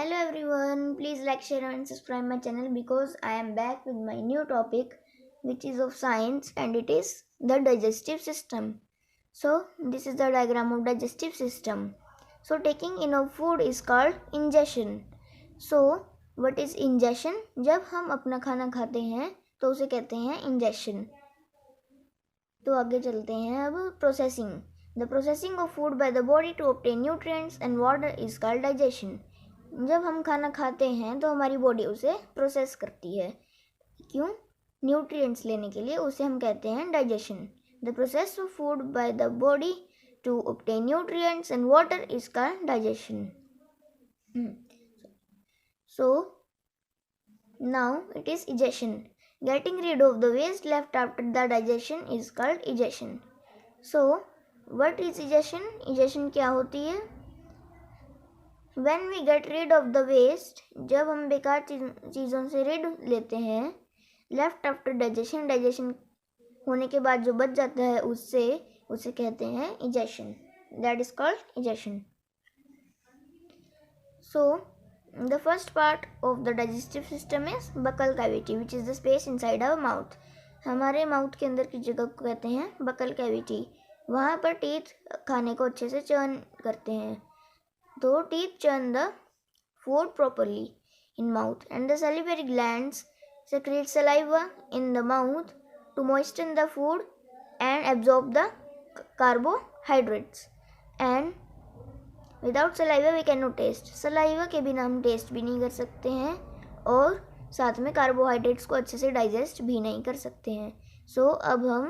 Hello everyone, please like, share and subscribe my channel because I am back with my new topic which is of science and it is the digestive system. So this is the diagram of digestive system. So taking in of food is called ingestion. So what is ingestion? जब हम अपना खाना खाते हैं तो उसे कहते हैं ingestion. तो आगे चलते हैं अब processing. The processing of food by the body to obtain nutrients and water is called digestion. जब हम खाना खाते हैं तो हमारी बॉडी उसे प्रोसेस करती है. क्यों? न्यूट्रिएंट्स लेने के लिए. उसे हम कहते हैं digestion. The process of food by the body to obtain nutrients and water is called digestion. So now it is egestion. Getting rid of the waste left after the digestion is called egestion. So, what is egestion? Egestion क्या होती है? When we get rid of the waste, जब हम बेकार चीज़ों से rid लेते हैं, left after digestion, digestion होने के बाद जो बच जाता है उसे कहते हैं egestion. That is called egestion. So, the first part of the digestive system is buccal cavity, which is the space inside our mouth. हमारे माउथ के अंदर की जगह को कहते हैं बकल कैविटी. वहाँ पर टीथ खाने को अच्छे से चर्न करते हैं. तो teeth churn the food properly in mouth and the salivary glands secrete saliva in the mouth to moisten the food and absorb the carbohydrates. And without saliva we can not taste. Saliva के बिना हम test भी नहीं कर सकते हैं और साथ में कार्बोहाइड्रेट्स को अच्छे से डाइजेस्ट भी नहीं कर सकते हैं. सो अब हम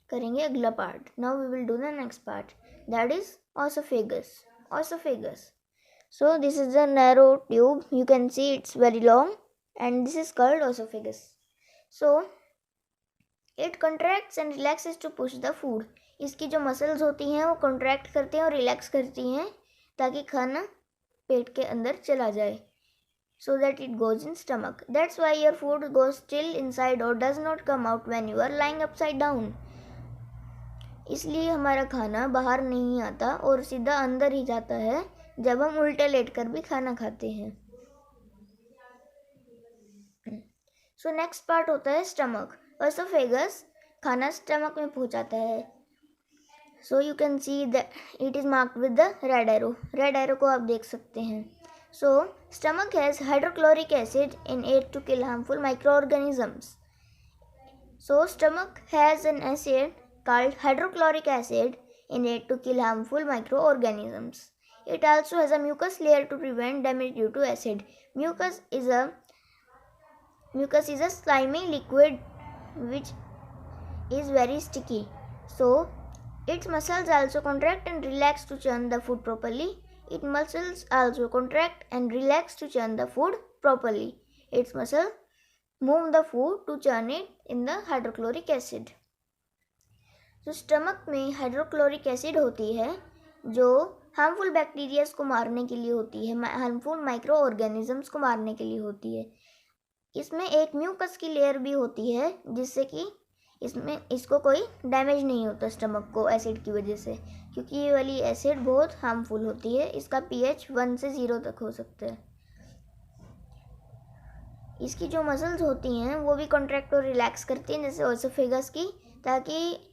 करेंगे अगला part. Now we will do the next part, that is oesophagus. Oesophagus. So this is the narrow tube. You can see it's very long and this is called oesophagus. So it contracts and relaxes to push the food. इसकी जो muscles होती हैं वो contract करते हैं और relax करती हैं ताकि खाना पेट के अंदर चला जाए. So that it goes in stomach. That's why your food goes still inside और does not come out when you are lying upside down. इसलिए हमारा खाना बाहर नहीं आता और सीधा अंदर ही जाता है जब हम उल्टे लेट कर भी खाना खाते हैं. सो नेक्स्ट पार्ट होता है स्टमक. ऑसोफेगस खाना स्टमक में पहुंचाता है. So you can see that it is marked with the red arrow. Red arrow को आप देख सकते हैं. So stomach has hydrochloric acid in it to kill harmful microorganisms. So stomach has an acid called hydrochloric acid in it to kill harmful microorganisms. It also has a mucus layer to prevent damage due to acid. Mucus is a slimy liquid which is very sticky. So its muscles also contract and relax to churn the food properly. Its muscles also contract and relax to churn the food properly. Its muscles move the food to churn it in the hydrochloric acid. तो stomach में hydrochloric acid होती है जो harmful bacterias को मारने के लिए होती है, हार्मफुल माइक्रो ऑर्गेनिजम्स को मारने के लिए होती है. इसमें एक म्यूकस की लेयर भी होती है जिससे कि इसको कोई डैमेज नहीं होता स्टमक को एसिड की वजह से, क्योंकि ये वाली एसिड बहुत हार्मफुल होती है. इसका pH 1 से 0 तक हो सकता है. इसकी जो मसल्स होती हैं वो भी कॉन्ट्रैक्ट और रिलैक्स करती हैं जैसे ऑसोफेगस की, ताकि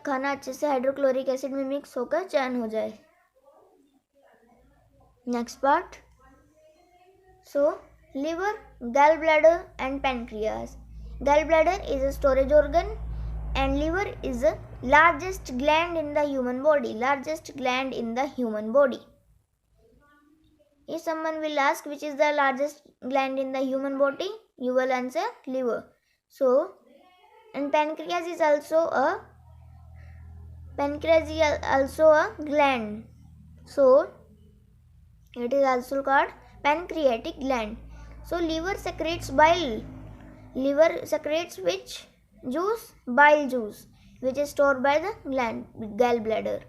खाना अच्छे से हाइड्रोक्लोरिक एसिड में मिक्स होकर चर्न हो जाए. Next part. सो लिवर, गैल ब्लैडर एंड पैनक्रियाज. गैल bladder is a storage organ and liver is the largest gland in the human body. Largest gland in the human body. If someone will ask which is the largest gland in the human body, you will answer liver. So, and pancreas is also a gland. So, it is also called pancreatic gland. So, liver secretes bile. Liver secretes which juice? Bile juice, which is stored by the gallbladder.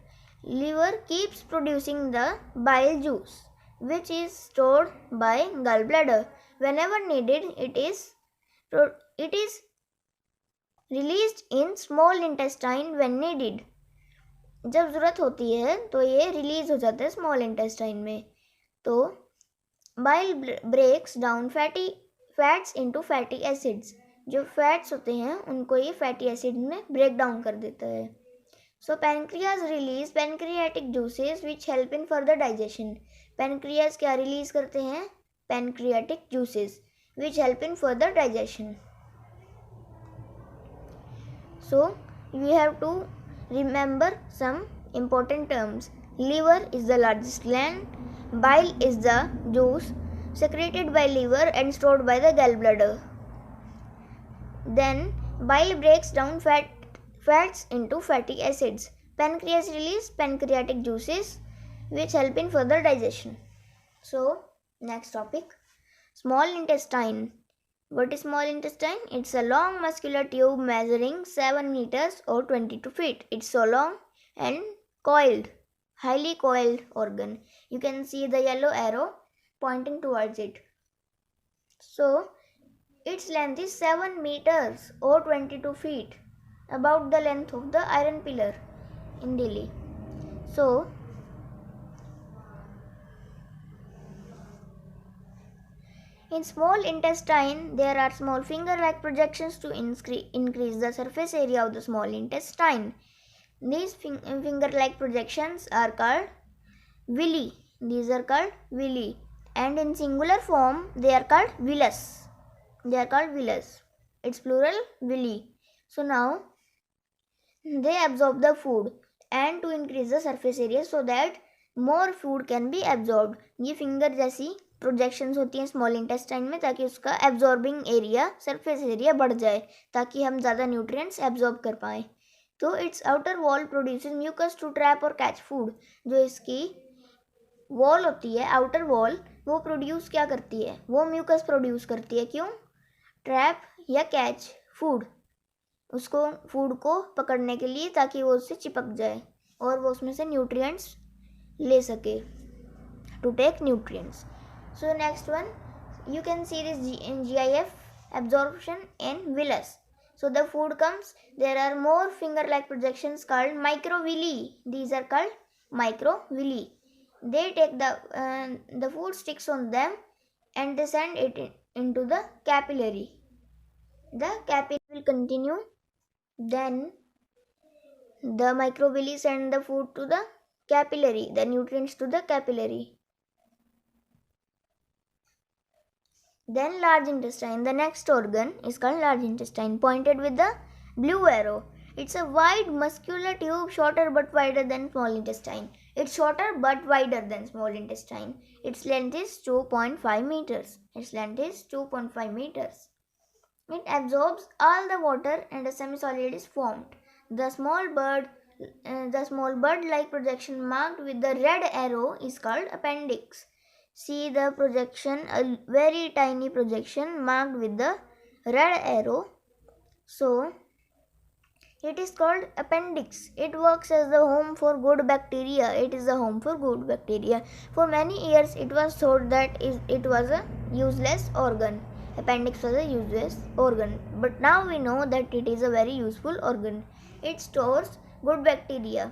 Liver keeps producing the bile juice, which is stored by gallbladder. Whenever needed, it is released in small intestine when needed. जब ज़रूरत होती है तो ये release हो जाता है small intestine में. तो bile breaks down fats into fatty acids, जो फैट्स होते हैं उनको ये फैटी एसिड में ब्रेक डाउन कर देता है. So pancreas release pancreatic juices which help in further digestion. Pancreas क्या रिलीज करते हैं? Pancreatic juices which help in further digestion. So we have to remember some important terms. Liver is the largest gland. Bile is the juice secreted by liver and stored by the gallbladder. Then bile breaks down fats into fatty acids. Pancreas release pancreatic juices which help in further digestion. So next topic, small intestine. What is small intestine? It's a long muscular tube measuring 7 meters or 22 feet. It's so long and coiled, highly coiled organ. You can see the yellow arrow pointing towards it. So its length is 7 meters or 22 feet, about the length of the iron pillar in Delhi. So in small intestine, there are small finger-like projections to increase the surface area of the small intestine. These finger-like projections are called villi. These are called villi. And in singular form, they are called villus. They are called villus. It's plural, villi. So now, they absorb the food and to increase the surface area so that more food can be absorbed. ये finger जैसी projections होती हैं small intestine में ताकि उसका absorbing area, surface area बढ़ जाए ताकि हम ज़्यादा न्यूट्रिएंट्स एब्जॉर्ब कर पाएँ. तो it's outer wall produces mucus to trap और कैच फूड. जो इसकी वॉल होती है, आउटर वॉल, वो प्रोड्यूस क्या करती है? वो म्यूकस प्रोड्यूस करती है. क्यों? ट्रैप या कैच फूड, उसको फूड को पकड़ने के लिए ताकि वो उससे चिपक जाए और वो उसमें से न्यूट्रिएंट्स ले सके, to take nutrients. So next one, you can see this GIF absorption in villus. So the food comes, there are more finger-like projections called microvilli. These are called microvilli. They take the food sticks on them and they send it into the capillary. The capillary will continue. Then the microvilli send the food to the capillary, the nutrients to the capillary. Then large intestine. The next organ is called large intestine, pointed with the blue arrow. It's a wide muscular tube, shorter but wider than small intestine. It's shorter but wider than small intestine. Its length is 2.5 meters. Its length is 2.5 meters. It absorbs all the water and a semi-solid is formed. The small bird-like projection marked with the red arrow is called appendix. See the projection, a very tiny projection marked with the red arrow. So it is called appendix. It works as the home for good bacteria. It is the home for good bacteria. For many years it was thought that it was a useless organ. Appendix was a useless organ. But now we know that it is a very useful organ. It stores good bacteria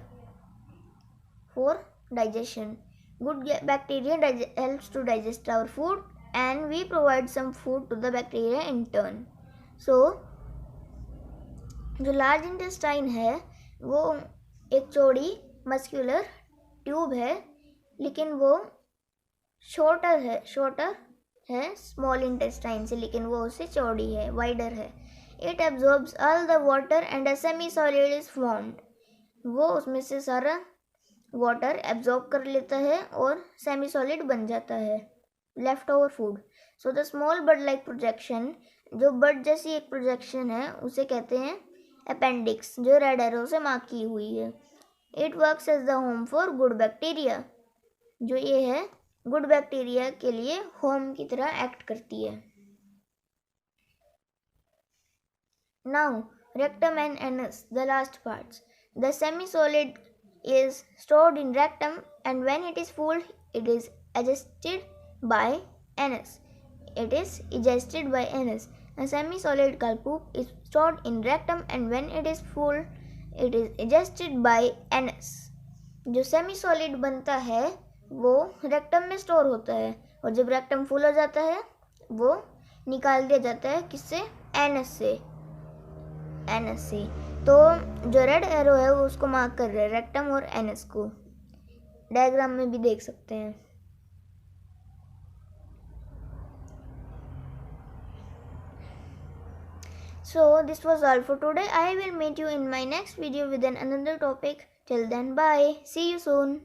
for digestion. Good bacteria helps to digest our food and we provide some food to the bacteria in turn. So जो large intestine है वो एक चौड़ी muscular tube है, लेकिन वो shorter है small intestine से, लेकिन वो उससे चौड़ी है, वाइडर है. It absorbs all the water and a semi solid is formed. वो उसमें से सारा वाटर एब्जॉर्ब कर लेता है और सेमी सॉलिड बन जाता है, left over food. So the small bird like projection, जो बर्ड जैसी एक प्रोजेक्शन है उसे कहते हैं अपेंडिक्स, जो रेड एरो से मार्क की हुई है. It works as the home for good bacteria. जो ये है गुड बैक्टीरिया के लिए होम की तरह एक्ट करती है. Now rectum and anus, the last parts. The semi solid is stored in rectum and when it is full it is digested by anus. It is digested by anus. A semi-solid poop is stored in rectum and when it is full it is digested by anus. जो semi solid बनता है वो rectum में store होता है और जब rectum full हो जाता है वो निकाल दिया जाता है किससे, एनएस से, एनएस से। तो जो रेड एरो है वो उसको मार्क कर रहा है, रेक्टम और एनएस को, डायग्राम में भी देख सकते हैं। So this was all for today. I will meet you in my next video with another topic. Till then, bye. See you soon.